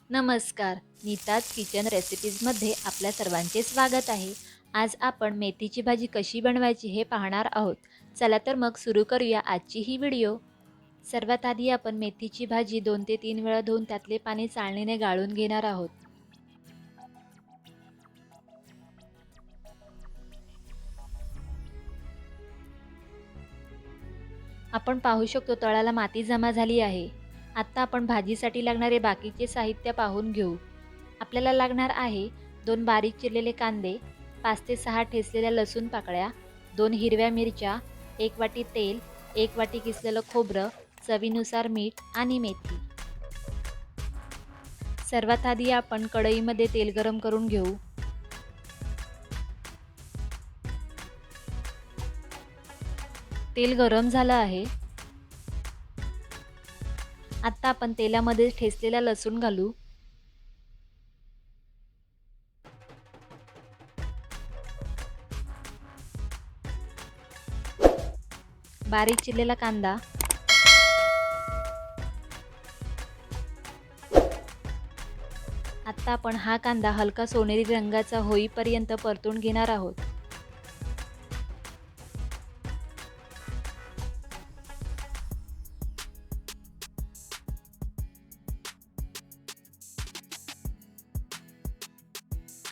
नमस्कार, नीताज किचन रेसिपीजमध्ये आपल्या सर्वांचे स्वागत आहे. आज आपण मेथीची भाजी कशी बनवायची हे पाहणार आहोत. चला तर मग सुरू करूया आजची ही व्हिडिओ. सर्वात आधी आपण मेथीची भाजी 2 ते 3 वेळा धुवून त्यातले पाणी चाळणीने गाळून घेणार आहोत. आपण पाहू शकतो तळाला माती जमा झाली आहे. आता आपण भाजीसाठी लागणारे बाकीचे साहित्य पाहून घेऊ. आपल्याला लागणार आहे 2 बारीक चिरलेले कांदे, 5 ते 6 ठेचलेल्या लसूण पाकळ्या, 2 हिरव्या मिरच्या, 1 वाटी तेल, 1 वाटी किसलेलं खोबरं, चवीनुसार मीठ आणि मेथी. सर्वात आधी आपण कढईमध्ये तेल गरम करून घेऊ. तेल गरम झालं आहे. आता आपण तेलामध्ये ठेचलेला लसूण घालू. बारीक चिरलेला कांदा, आता आपण हा कांदा हलका सोनेरी रंगाचा होईपर्यंत परतून घेणार आहोत.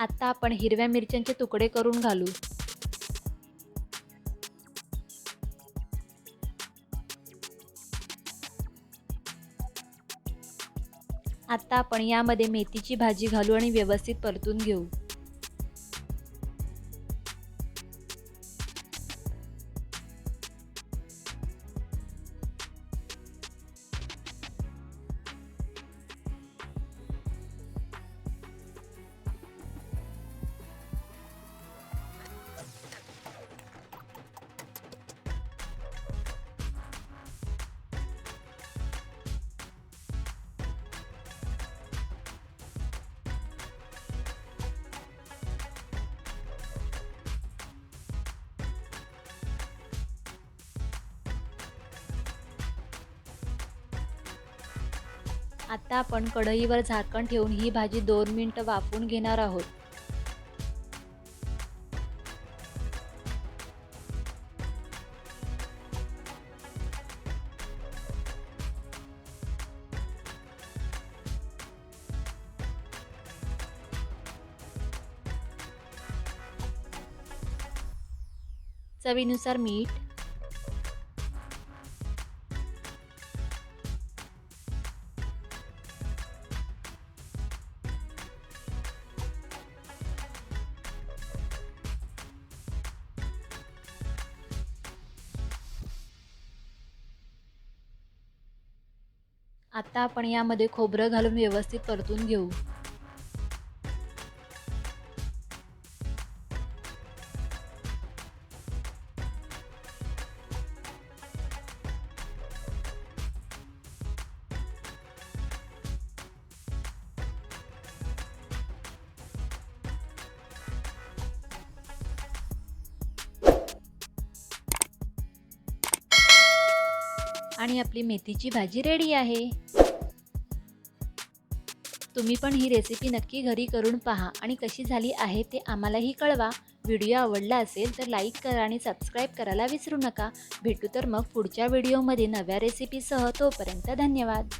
आता आपण हिरव्या मिरच्यांचे तुकडे करून घालू. आता आपण यामध्ये मेथीची भाजी घालू आणि व्यवस्थित परतून घेऊ. आता आपण कढईवर झाकण ठेवून ही भाजी 2 मिनिटं वाफवून घेणार आहोत. चवीनुसार मीठ, आता आपण यामध्ये खोबरं घालून व्यवस्थित परतून घेऊ. आणि आपली मेथीची भाजी रेडी आहे. तुम्ही पण ही रेसिपी नक्की घरी करून पहा आणि कशी झाली आहे ते आम्हालाही कळवा. व्हिडिओ आवडला असेल तर लाईक करा आणि सबस्क्राईब करायला विसरू नका. भेटू तर मग पुढच्या व्हिडिओमध्ये नव्या रेसिपीसह. तोपर्यंत धन्यवाद.